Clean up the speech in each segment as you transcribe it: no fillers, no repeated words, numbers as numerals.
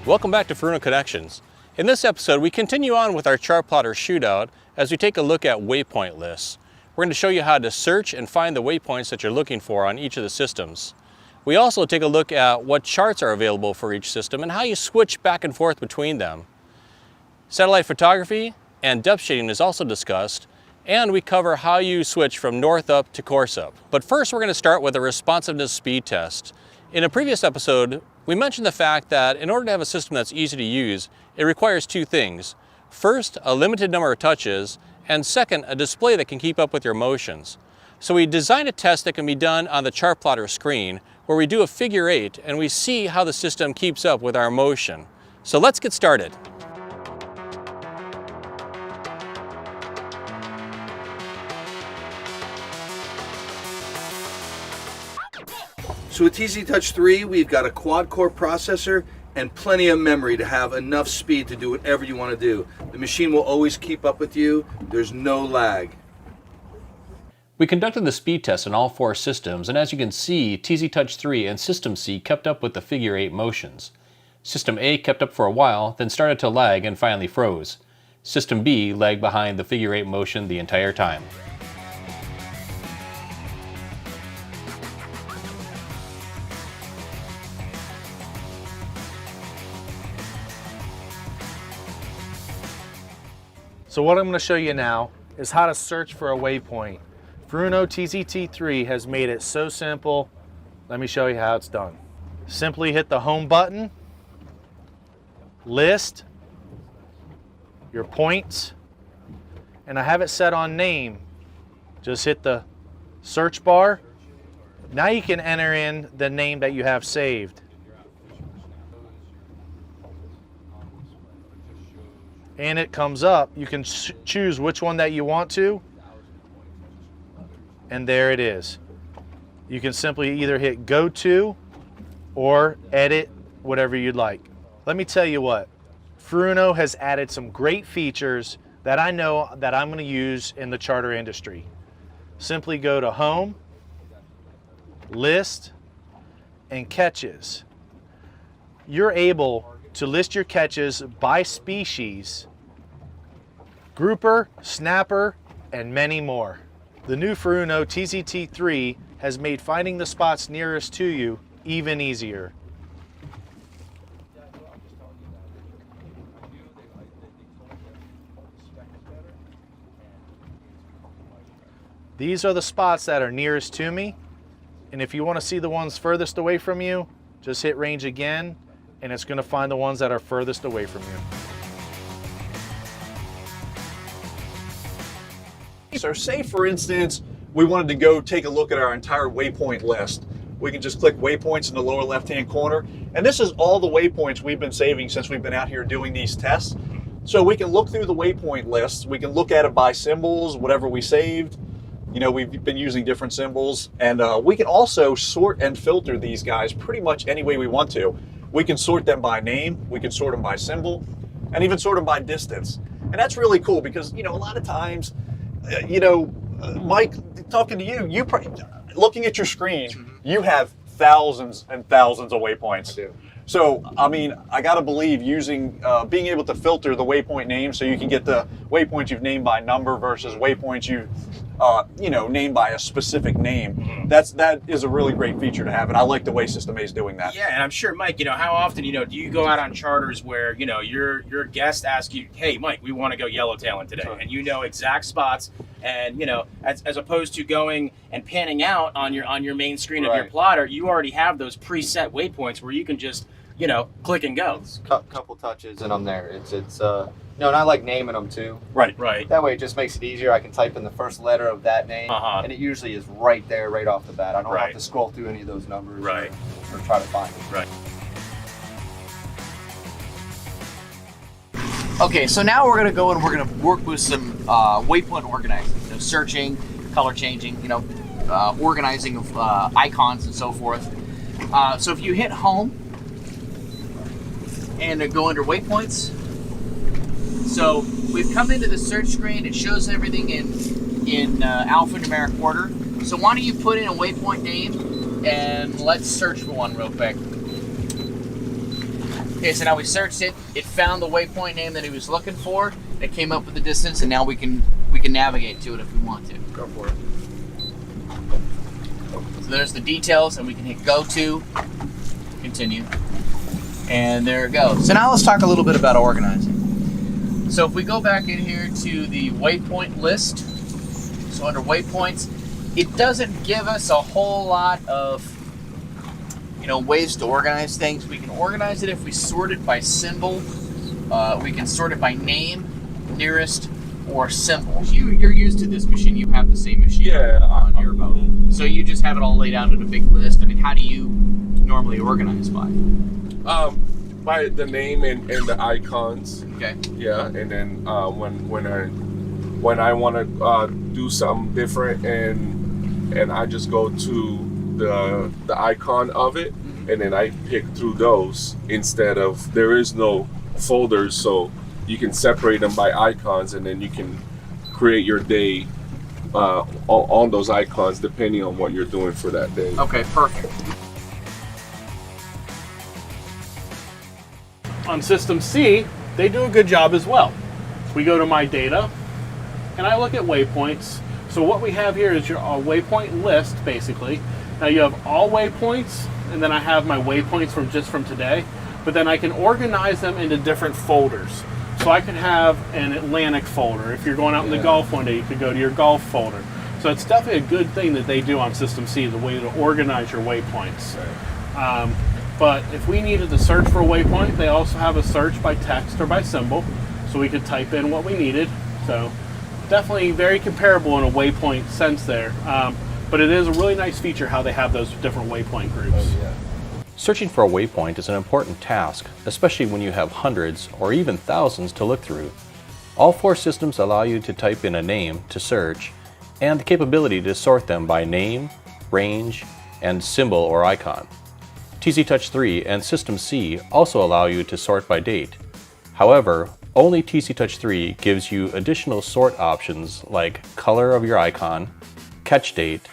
Welcome back to Furuno Connections. In this episode, we continue on with our chart plotter shootout as we take a look at waypoint lists. We're going to show you how to search and find the waypoints that you're looking for on each of the systems. We also take a look at what charts are available for each system and how you switch back and forth between them. Satellite photography and depth shading is also discussed, and we cover how you switch from north up to course up. But first, we're going to start with a responsiveness speed test. In a previous episode, we mentioned the fact that in order to have a system that's easy to use, it requires two things. First, a limited number of touches, and second, a display that can keep up with your motions. So we designed a test that can be done on the chart plotter screen, where we do a figure 8 and we see how the system keeps up with our motion. So let's get started. So with TZtouch3, we've got a quad-core processor and plenty of memory to have enough speed to do whatever you want to do. The machine will always keep up with you. There's no lag. We conducted the speed test on all 4 systems, and as you can see, TZtouch3 and System C kept up with the figure 8 motions. System A kept up for a while, then started to lag and finally froze. System B lagged behind the figure 8 motion the entire time. So what I'm going to show you now is how to search for a waypoint. Furuno TZT3 has made it so simple. Let me show you how it's done. Simply hit the home button, list your points, and I have it set on name. Just hit the search bar. Now you can enter in the name that you have saved. And it comes up. You can choose which one that you want to, and there it is. You can simply either hit go to or edit, whatever you'd like. Let me tell you what, Furuno has added some great features that I know that I'm going to use in the charter industry. Simply go to home, list, and catches. You're able to list your catches by species, grouper, snapper, and many more. The new Furuno TZT3 has made finding the spots nearest to you even easier. These are the spots that are nearest to me, and if you want to see the ones furthest away from you, just hit range again, and it's going to find the ones that are furthest away from you. So say, for instance, we wanted to go take a look at our entire waypoint list. We can just click waypoints in the lower left-hand corner. And this is all the waypoints we've been saving since we've been out here doing these tests. So we can look through the waypoint lists. We can look at it by symbols, whatever we saved. You know, we've been using different symbols. And we can also sort and filter these guys pretty much any way we want to. We can sort them by name, we can sort them by symbol, and even sort them by distance. And that's really cool because, you know, a lot of times, Mike, talking to you, looking at your screen, you have thousands and thousands of waypoints. I do. So, I mean, I got to believe using, being able to filter the waypoint names so you can get the waypoints you've named by number versus waypoints you've, named by a specific name. That is a really great feature to have, and I like the way System A is doing that. Yeah, and I'm sure, Mike, how often, do you go out on charters where, your guest asks you, hey, Mike, we want to go yellowtailing today, and you know exact spots, and, as opposed to going and panning out on your main screen of your plotter, you already have those preset waypoints where you can just, click and go. Couple touches and I'm there. And I like naming them too. Right. That way it just makes it easier. I can type in the first letter of that name, and it usually is right there, right off the bat. I don't have to scroll through any of those numbers or try to find them. Right. Okay, so now we're gonna go and we're gonna work with some waypoint organizing, searching, color changing, organizing of icons and so forth. So if you hit home and go under waypoints, so we've come into the search screen. It shows everything in alphanumeric order. So why don't you put in a waypoint name and let's search for one real quick. Okay, so now we searched it. It found the waypoint name that he was looking for. It came up with the distance, and now we can navigate to it if we want to. Go for it. So there's the details, and we can hit go to, continue, and there it goes. So now let's talk a little bit about organizing. So if we go back in here to the waypoint list, so under waypoints, it doesn't give us a whole lot of ways to organize things. We can organize it if we sort it by symbol. We can sort it by name, nearest, or symbol. You're used to this machine. You have the same machine on your boat. So you just have it all laid out in a big list. I mean, how do you normally organize by? By the name and the icons. Okay. Yeah, and then when I want to do something different and I just go to the icon of it, and then I pick through those instead of, there is no folders, so you can separate them by icons, and then you can create your day on those icons depending on what you're doing for that day. Okay, perfect. On System C, they do a good job as well. We go to My Data, and I look at waypoints. So what we have here is your waypoint list, basically. Now you have all waypoints, and then I have my waypoints from today, but then I can organize them into different folders. So I could have an Atlantic folder. If you're going out in the Gulf one day, you could go to your Gulf folder. So it's definitely a good thing that they do on System C, the way to organize your waypoints. Right. But if we needed to search for a waypoint, they also have a search by text or by symbol, so we could type in what we needed. So definitely very comparable in a waypoint sense there. But it is a really nice feature how they have those different waypoint groups. Oh, yeah. Searching for a waypoint is an important task, especially when you have hundreds or even thousands to look through. All four systems allow you to type in a name to search, and the capability to sort them by name, range, and symbol or icon. TZtouch3 and System C also allow you to sort by date. However, only TZtouch3 gives you additional sort options like color of your icon, catch date,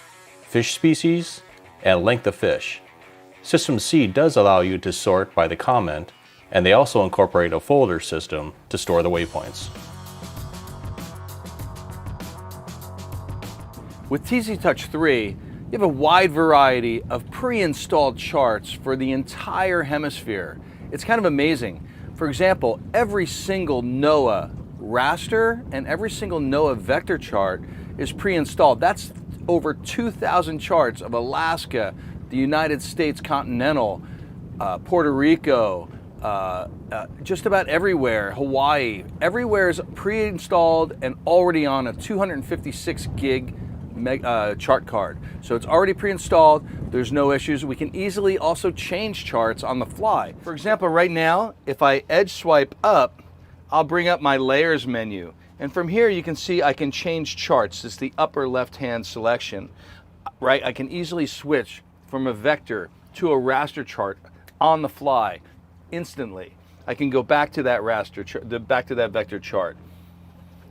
fish species, and length of fish. System C does allow you to sort by the comment, and they also incorporate a folder system to store the waypoints. With TZtouch3, you have a wide variety of pre-installed charts for the entire hemisphere. It's kind of amazing. For example, every single NOAA raster and every single NOAA vector chart is pre-installed. That's over 2,000 charts of Alaska, the United States continental, Puerto Rico, just about everywhere, Hawaii. Everywhere is pre-installed and already on a 256 gig chart card. So it's already pre-installed, there's no issues. We can easily also change charts on the fly. For example, right now, if I edge swipe up, I'll bring up my layers menu. And from here you can see I can change charts. It's the upper left-hand selection, right? I can easily switch from a vector to a raster chart on the fly instantly. I can go back to that raster chart, back to that vector chart.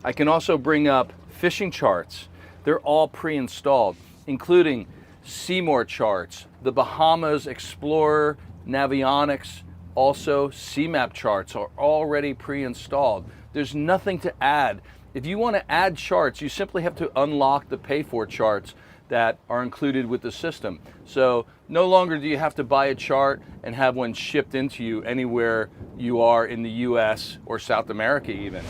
I can also bring up fishing charts. They're all pre-installed, including Seymour charts, the Bahamas Explorer, Navionics, also CMAP charts are already pre-installed. There's nothing to add. If you want to add charts, you simply have to unlock the pay-for charts that are included with the system. So no longer do you have to buy a chart and have one shipped into you anywhere you are in the US or South America even.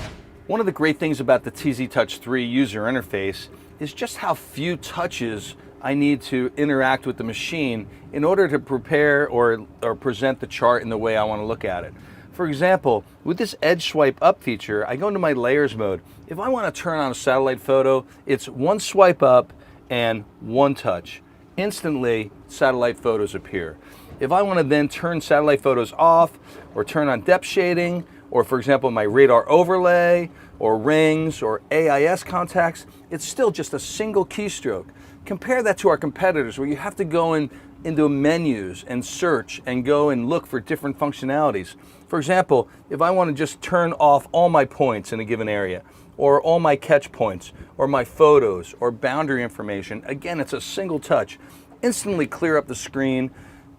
One of the great things about the TZtouch3 user interface is just how few touches I need to interact with the machine in order to prepare or present the chart in the way I want to look at it. For example, with this edge swipe up feature, I go into my layers mode. If I want to turn on a satellite photo, it's one swipe up and one touch. Instantly, satellite photos appear. If I want to then turn satellite photos off or turn on depth shading, or for example, my radar overlay, or rings, or AIS contacts, it's still just a single keystroke. Compare that to our competitors where you have to go into menus and search and go and look for different functionalities. For example, if I want to just turn off all my points in a given area, or all my catch points, or my photos, or boundary information, again, it's a single touch. Instantly clear up the screen,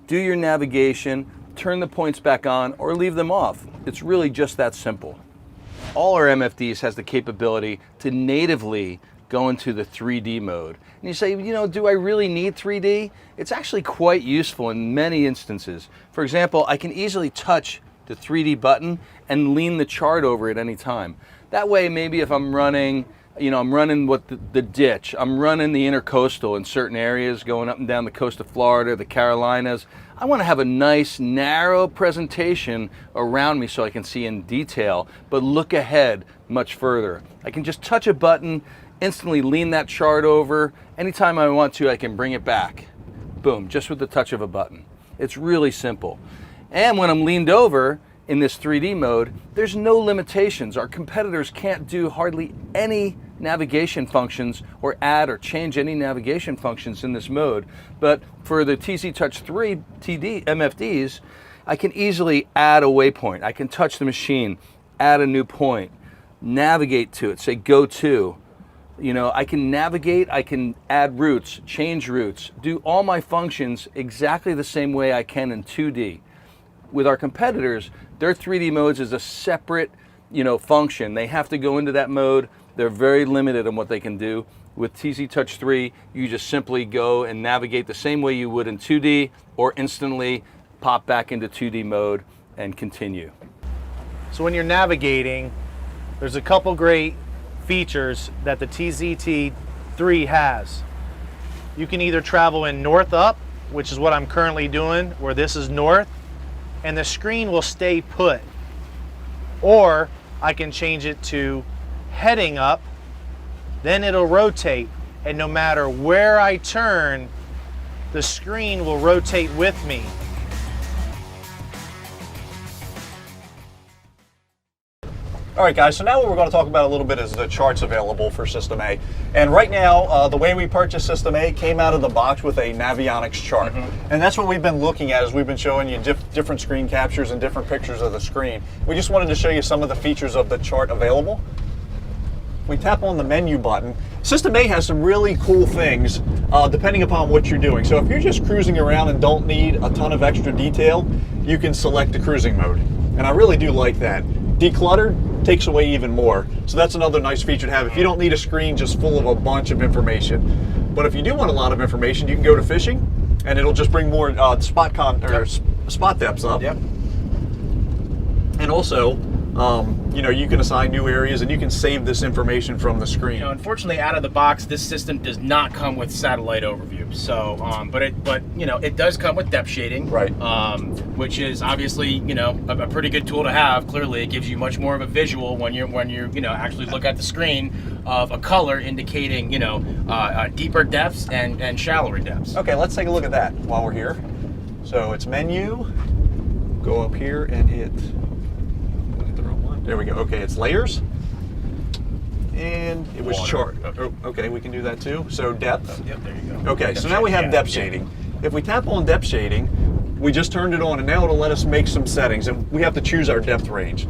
do your navigation, turn the points back on, or leave them off. It's really just that simple. All our MFDs has the capability to natively go into the 3D mode. And you say, you know, do I really need 3D? It's actually quite useful in many instances. For example, I can easily touch the 3D button and lean the chart over at any time. That way, maybe if I'm running, you know, I'm running the ditch, I'm running the intercoastal in certain areas, going up and down the coast of Florida, the Carolinas. I want to have a nice, narrow presentation around me so I can see in detail, but look ahead much further. I can just touch a button, instantly lean that chart over. Anytime I want to, I can bring it back. Boom, just with the touch of a button. It's really simple. And when I'm leaned over in this 3D mode, there's no limitations. Our competitors can't do hardly any navigation functions or add or change any navigation functions in this mode. But for the TZtouch3 MFDs, I can easily add a waypoint. I can touch the machine, add a new point, navigate to it, say go to. You know, I can navigate, I can add routes, change routes, do all my functions exactly the same way I can in 2D. With our competitors, their 3D modes is a separate, you know, function. They have to go into that mode. They're very limited on what they can do. With TZtouch3, you just simply go and navigate the same way you would in 2D, or instantly pop back into 2D mode and continue. So when you're navigating, there's a couple great features that the TZT3 has. You can either travel in north up, which is what I'm currently doing, where this is north, and the screen will stay put. Or I can change it to heading up, then it'll rotate, and no matter where I turn, the screen will rotate with me. All right, guys, so now what we're going to talk about a little bit is the charts available for System A. And right now, the way we purchased System A came out of the box with a Navionics chart. And that's what we've been looking at as we've been showing you different screen captures and different pictures of the screen. We just wanted to show you some of the features of the chart available. We tap on the menu button. System A has some really cool things depending upon what you're doing. So if you're just cruising around and don't need a ton of extra detail, you can select the cruising mode. And I really do like that. Decluttered takes away even more. So that's another nice feature to have if you don't need a screen just full of a bunch of information. But if you do want a lot of information, you can go to fishing and it'll just bring more spot depths up. Yep. And also, you know, you can assign new areas and you can save this information from the screen. You know, unfortunately, out of the box, this system does not come with satellite overview. So, but you know, it does come with depth shading, right? Which is obviously, you know, a pretty good tool to have. Clearly, it gives you much more of a visual when you actually look at the screen of a color indicating, you know, deeper depths and shallower depths. Okay, let's take a look at that while we're here. So it's menu. Go up here and hit. There we go. Okay, it's layers. And it was chart. Okay, we can do that too. So depth. Yep, there you go. Okay, so now we have depth shading. If we tap on depth shading, we just turned it on and now it'll let us make some settings and we have to choose our depth range.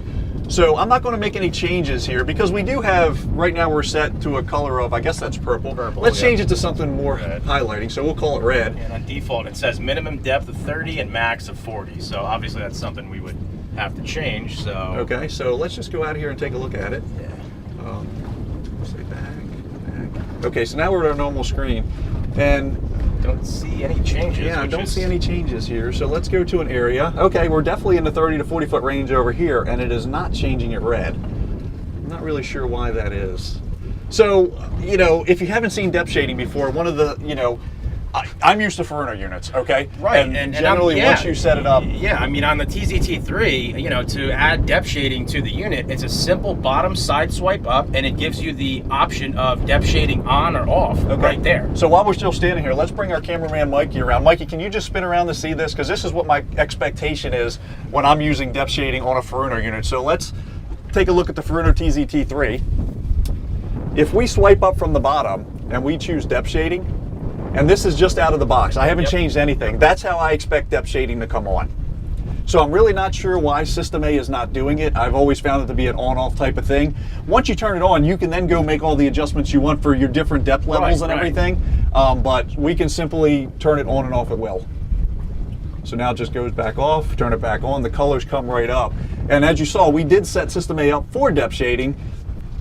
So I'm not going to make any changes here because we do have, right now we're set to a color of, I guess that's purple. Let's change it to something more highlighting, so we'll call it red. And on default it says minimum depth of 30 and max of 40. So obviously that's something we would have to change. So okay, so let's just go out here and take a look at it. Yeah. Say back. Okay, so now we're at our normal screen, and don't see any changes. Yeah, I don't see any changes here. So let's go to an area. Okay, we're definitely in the 30 to 40 foot range over here, and it is not changing it red. I'm not really sure why that is. So, you know, if you haven't seen depth shading before, one of the, you know, I'm used to Furuno units, okay? Right. And generally, once you set it up. Yeah, I mean, on the TZT3, you know, to add depth shading to the unit, it's a simple bottom side swipe up, and it gives you the option of depth shading on or off right there. So while we're still standing here, let's bring our cameraman Mikey around. Mikey, can you just spin around to see this? Because this is what my expectation is when I'm using depth shading on a Furuno unit. So let's take a look at the Furuno TZT3. If we swipe up from the bottom and we choose depth shading, and this is just out of the box, I haven't changed anything. That's how I expect depth shading to come on. So I'm really not sure why System A is not doing it. I've always found it to be an on-off type of thing. Once you turn it on, you can then go make all the adjustments you want for your different depth levels and everything. But we can simply turn it on and off at will. So now it just goes back off, turn it back on, the colors come right up. And as you saw, we did set System A up for depth shading.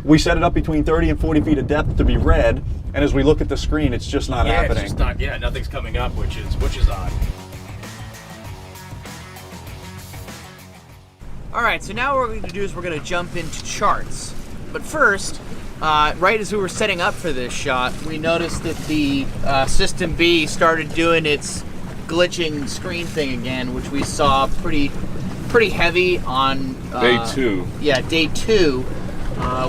We set it up between 30 and 40 feet of depth to be red, and as we look at the screen, it's just not happening. It's just not, nothing's coming up, which is odd. All right, so now what we're going to do is we're going to jump into charts. But first, right as we were setting up for this shot, we noticed that the System B started doing its glitching screen thing again, which we saw pretty heavy on day 2. Yeah, day 2.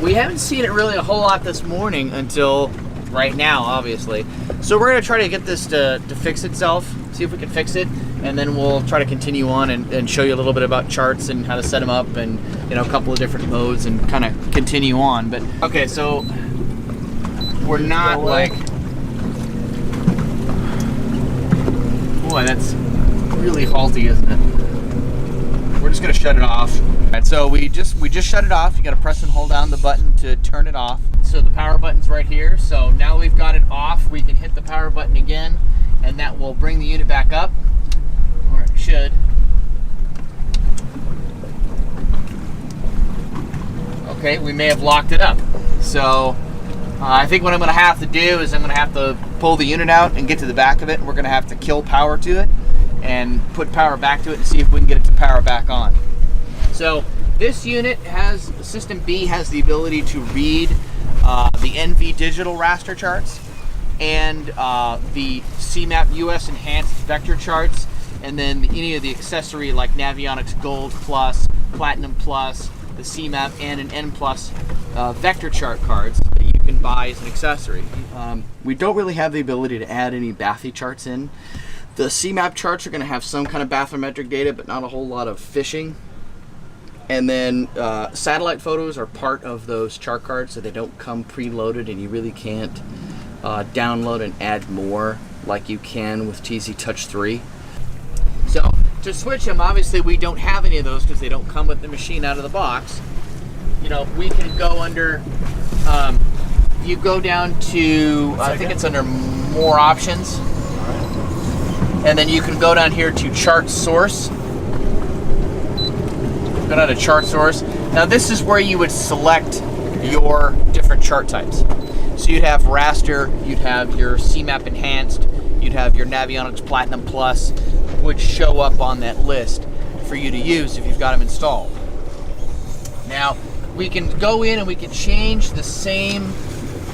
We haven't seen it really a whole lot this morning until right now, obviously. So we're going to try to get this to fix itself, see if we can fix it, and then we'll try to continue on and show you a little bit about charts and how to set them up, and a couple of different modes, and kind of continue on. But okay, so we're not like, boy, that's really halty, isn't it? We're just gonna shut it off. All right, so we just shut it off. You gotta press and hold down the button to turn it off. So the power button's right here. So now we've got it off, we can hit the power button again, and that will bring the unit back up, or it should. Okay, we may have locked it up. So I think what I'm gonna have to do is I'm gonna have to pull the unit out and get to the back of it, and we're gonna have to kill power to it and put power back to it and see if we can get it to power back on. So this unit has, System B has the ability to read the NV digital raster charts and the CMAP US enhanced vector charts, and then any of the accessory like Navionics Gold Plus, Platinum Plus, the CMAP and an N Plus vector chart cards that you can buy as an accessory. We don't really have the ability to add any bathy charts in. The CMAP charts are going to have some kind of bathymetric data, but not a whole lot of fishing. And then satellite photos are part of those chart cards, so they don't come preloaded, and you really can't download and add more like you can with TZtouch3. So to switch them, obviously we don't have any of those because they don't come with the machine out of the box. We can go under, you go down to, I think it's under more options. And then you can go down here to chart source. Go down to chart source. Now this is where you would select your different chart types. So you'd have raster, you'd have your CMAP enhanced, you'd have your Navionics Platinum Plus, which show up on that list for you to use if you've got them installed. Now we can go in and we can change the same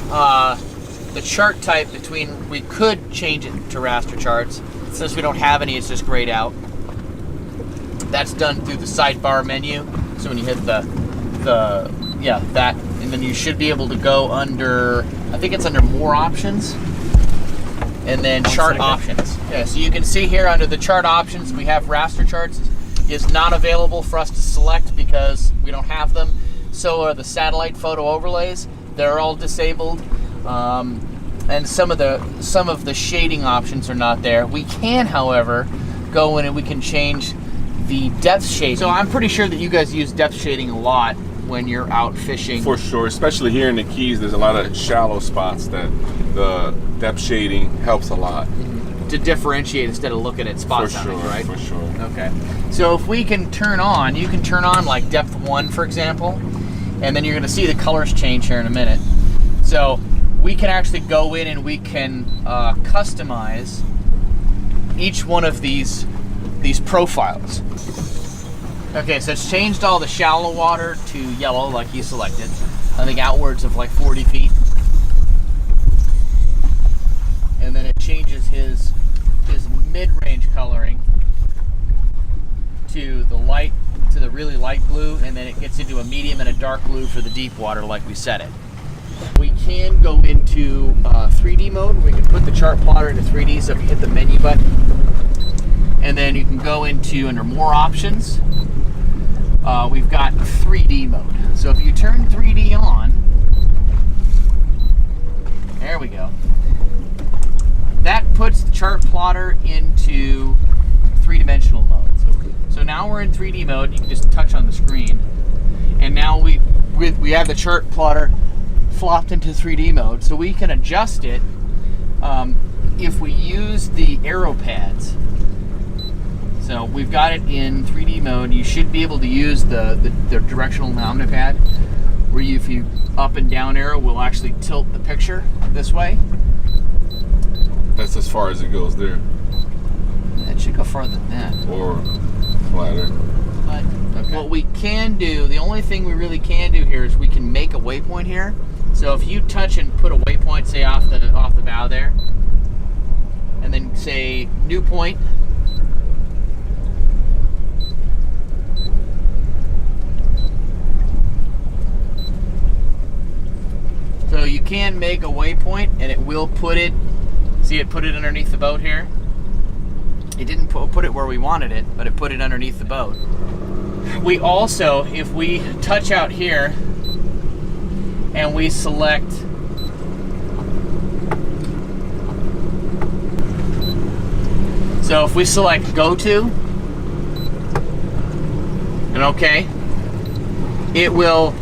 the chart type between, we could change it to raster charts. Since we don't have any, it's just grayed out. That's done through the sidebar menu. So when you hit that, and then you should be able to go under, I think it's under more options, and then chart options. Yeah, so you can see here under the chart options, we have raster charts. Is not available for us to select because we don't have them. So are the satellite photo overlays. They're all disabled. And some of the shading options are not there. We can, however, go in and we can change the depth shading. So I'm pretty sure that you guys use depth shading a lot when you're out fishing. For sure, especially here in the Keys, there's a lot of shallow spots that the depth shading helps a lot. To differentiate instead of looking at spot sounding, right? For sure. Okay. So if we can turn on, you can turn on like depth 1, for example, and then you're going to see the colors change here in a minute. So we can actually go in and we can customize each one of these profiles. Okay, so it's changed all the shallow water to yellow like you selected. I think outwards of like 40 feet. And then it changes his mid-range coloring to the really light blue, and then it gets into a medium and a dark blue for the deep water like we set it. We can go into 3D mode. We can put the chart plotter into 3D, so if you hit the menu button, and then you can go into under more options. We've got 3D mode. So if you turn 3D on, there we go. That puts the chart plotter into 3-dimensional mode. So now we're in 3D mode. You can just touch on the screen, and now we have the chart plotter flopped into 3D mode. So we can adjust it if we use the arrow pads. So we've got it in 3D mode. You should be able to use the directional NavNet pad, where if you up and down arrow will actually tilt the picture this way. That's as far as it goes there. It should go farther than that. Or flatter. But what we can do, the only thing we really can do here is we can make a waypoint here. So if you touch and put a waypoint, say off the bow there, and then say new point. So you can make a waypoint and it will put it, see it put it underneath the boat here? It didn't put it where we wanted it, but it put it underneath the boat. We also, if we touch out here and we select so if we select go to and OK, it will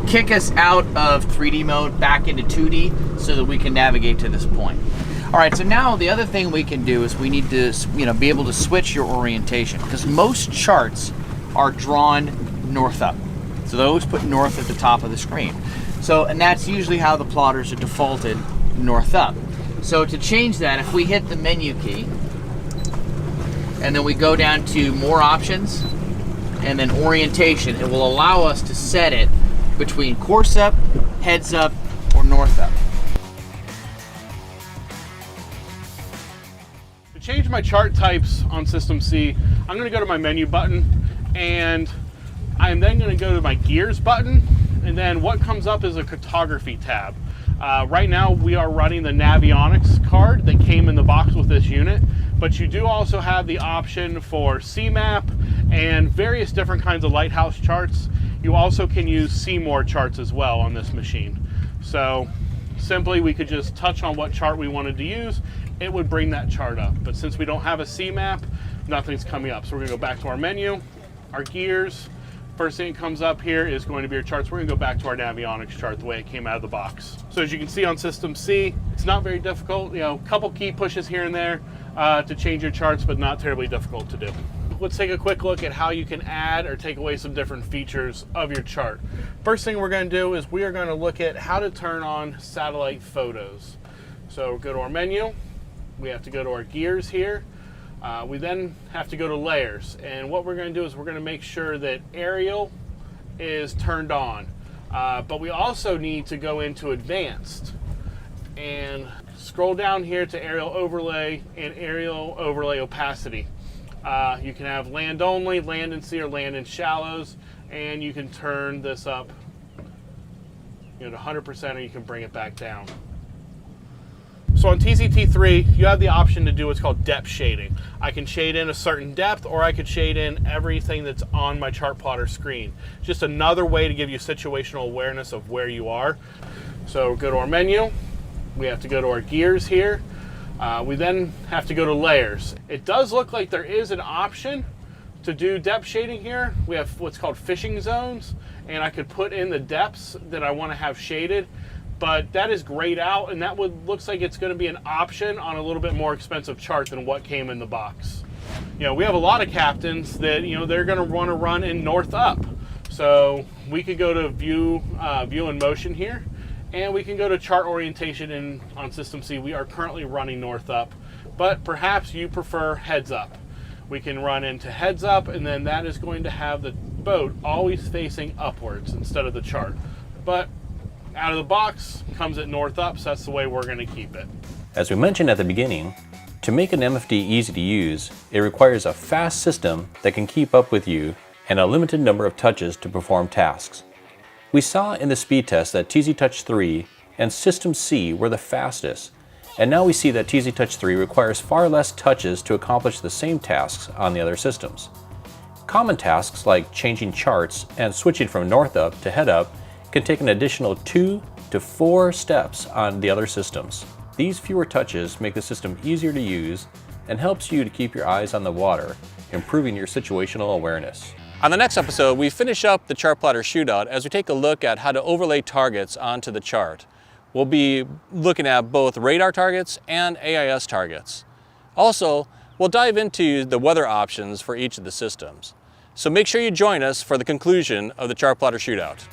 kick us out of 3D mode back into 2D so that we can navigate to this point. All right, so now the other thing we can do is we need to, be able to switch your orientation, because most charts are drawn north up. So they always put north at the top of the screen. So, and that's usually how the plotters are defaulted, north up. So to change that, if we hit the menu key and then we go down to more options and then orientation, it will allow us to set it between course up, heads up, or north up. To change my chart types on System C, I'm going to go to my menu button, and I'm then going to go to my gears button, and then what comes up is a cartography tab. Right now we are running the Navionics card that came in the box with this unit, but you do also have the option for CMAP and various different kinds of lighthouse charts. You also can use Seymour charts as well on this machine. So simply we could just touch on what chart we wanted to use, it would bring that chart up. But since we don't have a CMAP, nothing's coming up. So we're gonna go back to our menu, our gears. First thing that comes up here is going to be our charts. We're gonna go back to our Navionics chart the way it came out of the box. So as you can see on System C, it's not very difficult. A couple key pushes here and there to change your charts, but not terribly difficult to do. Let's take a quick look at how you can add or take away some different features of your chart. First thing we're going to do is we are going to look at how to turn on satellite photos. So go to our menu, we have to go to our gears here. We then have to go to layers, and what we're going to do is we're going to make sure that aerial is turned on. But we also need to go into advanced and scroll down here to aerial overlay and aerial overlay opacity. You can have land only, land and sea, or land in shallows, and you can turn this up to 100%, or you can bring it back down. So on TZT3, you have the option to do what's called depth shading. I can shade in a certain depth, or I could shade in everything that's on my chart plotter screen. Just another way to give you situational awareness of where you are. So go to our menu, we have to go to our gears here. We then have to go to layers. It does look like there is an option to do depth shading here. We have what's called fishing zones, and I could put in the depths that I want to have shaded, but that is grayed out, and that looks like it's going to be an option on a little bit more expensive chart than what came in the box. We have a lot of captains that they're going to want to run in north up, so we could go to view in motion here. And we can go to chart orientation on System C. We are currently running north up, but perhaps you prefer heads up. We can run into heads up, and then that is going to have the boat always facing upwards instead of the chart. But out of the box comes at north up, so that's the way we're going to keep it. As we mentioned at the beginning, to make an MFD easy to use, it requires a fast system that can keep up with you and a limited number of touches to perform tasks. We saw in the speed test that TZtouch3 and System C were the fastest, and now we see that TZtouch3 requires far less touches to accomplish the same tasks on the other systems. Common tasks like changing charts and switching from north up to head up can take an additional 2 to 4 steps on the other systems. These fewer touches make the system easier to use and helps you to keep your eyes on the water, improving your situational awareness. On the next episode, we finish up the chart plotter shootout as we take a look at how to overlay targets onto the chart. We'll be looking at both radar targets and AIS targets. Also, we'll dive into the weather options for each of the systems. So make sure you join us for the conclusion of the chart plotter shootout.